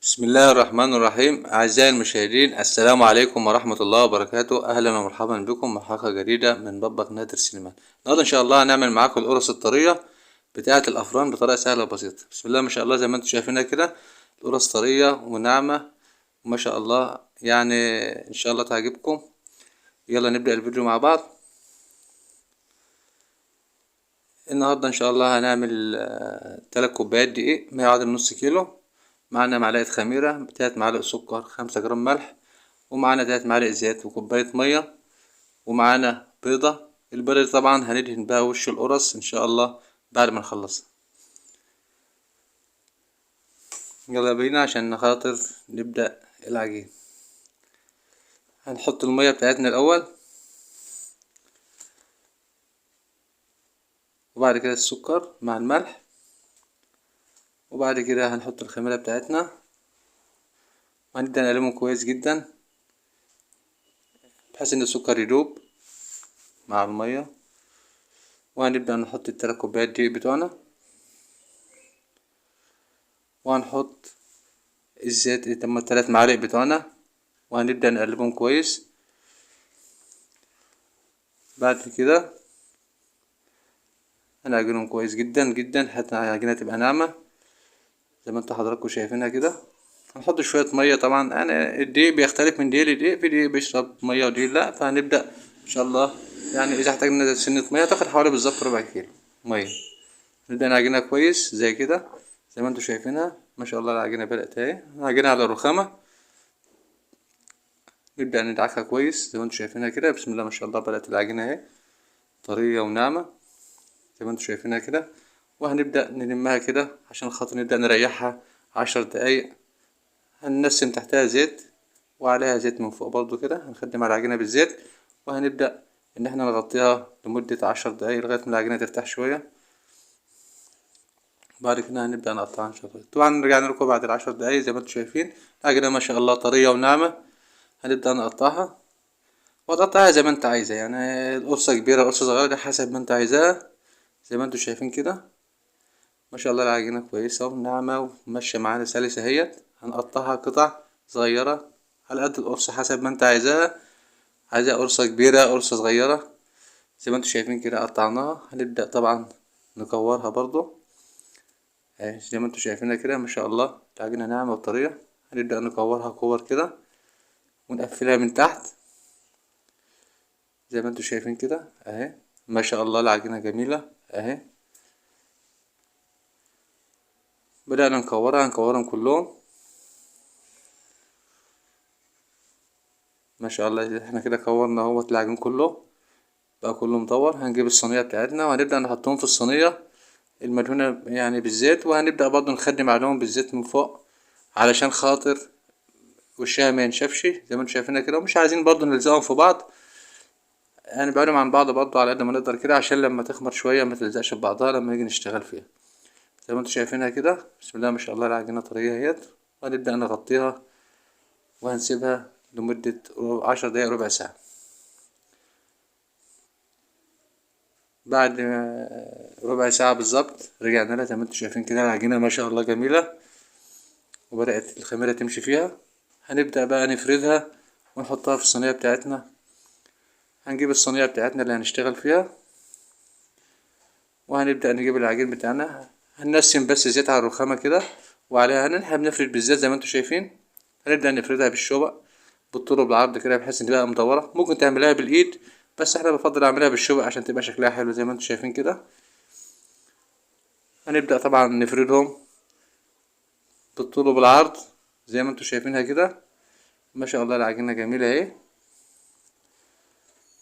بسم الله الرحمن الرحيم. أعزائي المشاهدين، السلام عليكم ورحمة الله وبركاته. أهلا ومرحبا بكم مع حلقة جديدة من مطبخ نادر سليمان. النهاردة إن شاء الله هنعمل معاكم القرص الطرية بتاعة الأفران بطريقة سهلة وبسيطة. بسم الله ما شاء الله، زي ما انتم شايفينها كده القرص طرية وناعمة وما شاء الله، يعني إن شاء الله تعجبكم. يلا نبدأ الفيديو مع بعض. النهاردة إن شاء الله هنعمل 3 كوبايات دقيق، ما يعادل نص كيلو. معنا معلقة خميرة، 3 معالق سكر، 5 جرام ملح، ومعانا 3 معالق زيت وكوباية مية، ومعانا بيضة. البيضة دي طبعا هندهن بها وش القرص ان شاء الله بعد ما نخلصها. يلا بينا عشان خاطر نبدأ العجين. هنحط المية بتاعتنا الاول، وبعد كده السكر مع الملح، وبعد كده هنحط الخميرة بتاعتنا وهنبدأ نقلبهم كويس جدا بحيث ان السكر يدوب مع المية. وهنبدأ نحط ال3 كوبايات دقيق بتوعنا، وهنحط الزيت 3 معالق بتوعنا، وهنبدأ نقلبهم كويس. بعد كده هنعجنهم كويس جدا جدا حتى العجينة تبقى ناعمة زي ما انتوا حضراتكم شايفينها كده. هنحط شوية مية، طبعا يعني الدقيق بيختلف من دقيق لدقيق، في دقيق بيشرب مية ودقيق لا. فهنبدأ ان شاء الله، يعني اذا احتاجنا سنة مية تاخد حوالي بالظبط ربع كيلو مية. نبدأ نعجنها كويس زي كده زي ما انتوا شايفينها. ما شاء الله العجينة بدأت اهي، نعجنها على الرخامة. نبدأ ندعكها كويس زي ما انتوا شايفينها كده. بسم الله ما شاء الله بدأت العجينة اهي طرية وناعمة زي ما انتوا شايفينها كده. وهنبدأ نلمها كده عشان خاطر نبدأ نريحها 10 دقايق. هننسم تحتها زيت وعليها زيت من فوق برضو كده، هنخدم على العجينة بالزيت. وهنبدأ ان احنا نغطيها لمدة 10 دقايق لغاية ما العجينة ترتاح شوية. بعد كده هنبدأ نقطعها ان شاء الله. طبعا رجعنا لكم بعد ال10 دقايق زي ما انتم شايفين العجينة ما شاء الله طرية وناعمة. هنبدأ نقطعها، وتقطعها زي ما انت عايزة، يعني قرصة كبيرة قرصة صغيرة دي حسب ما انت عايزاها. زي ما انتم شايفين كده ما شاء الله العجينة كويسة وناعمة وماشية معانا سلسة اهيت. هنقطعها قطع صغيرة على قد القرصة حسب ما انت عايزاها. عايزة قرصة كبيرة قرصة صغيرة زي ما انتم شايفين كده قطعناها. هنبدأ طبعا نكورها برضو اهي زي ما انتم شايفينها كده. ما شاء الله العجينة ناعمة وطرية. هنبدأ نكورها كور كده ونقفلها من تحت زي ما انتم شايفين كده اهي. ما شاء الله العجينة جميلة اهي. بدأنا نكورهم كلهم. ما شاء الله احنا كده كورنا اهوت العجين كله بقى كله مدور. هنجيب الصينية بتاعتنا وهنبدأ نحطهم في الصينية المدهونة يعني بالزيت، وهنبدأ برضو نخدم عليهم بالزيت من فوق علشان خاطر وشها ما ينشفش زي ما انتم شايفينها كده. ومش عايزين برضو نلزقهم في بعض، يعني بعدهم عن بعض برضو على قد ما نقدر كده عشان لما تخمر شوية ما تلزقش في بعضها لما نيجي نشتغل فيها. زي ما انتم شايفينها كده بسم الله ما شاء الله العجينة طرية اهيت. وهنبدأ نغطيها وهنسيبها لمدة 10 دقايق ربع ساعة. بعد ربع ساعة بالظبط رجعنا لها زي ما انتم شايفين كده. العجينة ما شاء الله جميلة وبدأت الخميرة تمشي فيها. هنبدأ بقى نفردها ونحطها في الصينية بتاعتنا. هنجيب الصينية بتاعتنا اللي هنشتغل فيها وهنبدأ نجيب العجين بتاعنا. هننسم بس زيت على الرخامة كده وعليها احنا بنفرد بالزيت زي ما انتم شايفين. هنبدأ نفردها بالشوبة بالطول وبالعرض كده بحيث ان تبقى مدورة. ممكن تعملها بالايد بس احنا بفضل اعملها بالشوبة عشان تبقى شكلها حلو زي ما انتم شايفين كده. هنبدأ طبعا نفردهم بالطول وبالعرض زي ما انتم شايفينها كده. ما شاء الله العجينة جميلة اهي.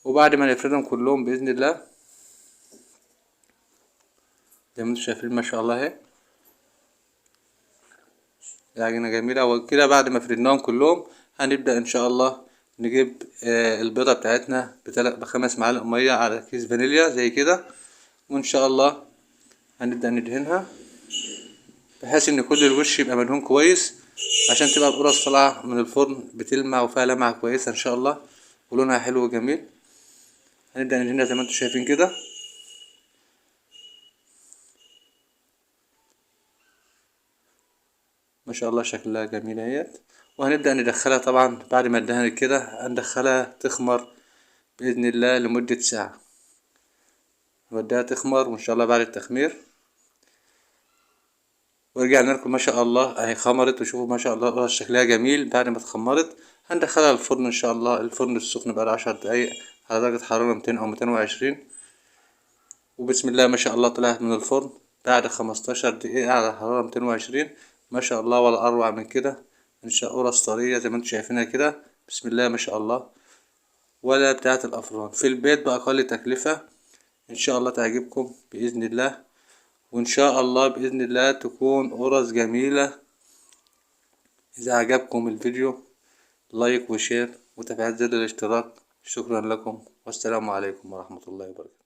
وبعد ما نفردهم كلهم بإذن الله زي ما انتم شايفين ما شاء الله اهي العجينة جميلة. وكده بعد ما فردناهم كلهم هنبدأ ان شاء الله نجيب البيضة بتاعتنا ب5 معالق مية على كيس فانيليا زي كده. وان شاء الله هنبدأ ندهنها بحيث ان كل الوش يبقى مدهون كويس عشان تبقى القرص طالعة من الفرن بتلمع وفيها لمعة كويسة ان شاء الله ولونها حلو وجميل. هنبدأ ندهنها زي ما انتم شايفين كده. ما شاء الله شكلها جميل اهيت. وهنبدأ ندخلها طبعا بعد ما ندهن كده، هندخلها تخمر بإذن الله لمدة ساعة. نوديها تخمر وإن شاء الله بعد التخمير ورجعنا لكم ما شاء الله اهي خمرت. وشوفوا ما شاء الله شكلها جميل. بعد ما اتخمرت هندخلها الفرن ان شاء الله، الفرن السخن بقى 10 دقايق على درجة حرارة 200 او 220. وبسم الله ما شاء الله طلعت من الفرن بعد 15 دقيقة على حرارة 220. ما شاء الله ولا اروع من كده. ان شاء الله طرية زي ما انتم شايفينها كده. بسم الله ما شاء الله. ولا بتاعة الافران في البيت بأقل تكلفة. ان شاء الله تعجبكم بإذن الله. وان شاء الله بإذن الله تكون قرص جميلة. إذا عجبكم الفيديو لايك وشير وتفعيل زر الاشتراك. شكرا لكم والسلام عليكم ورحمة الله وبركاته.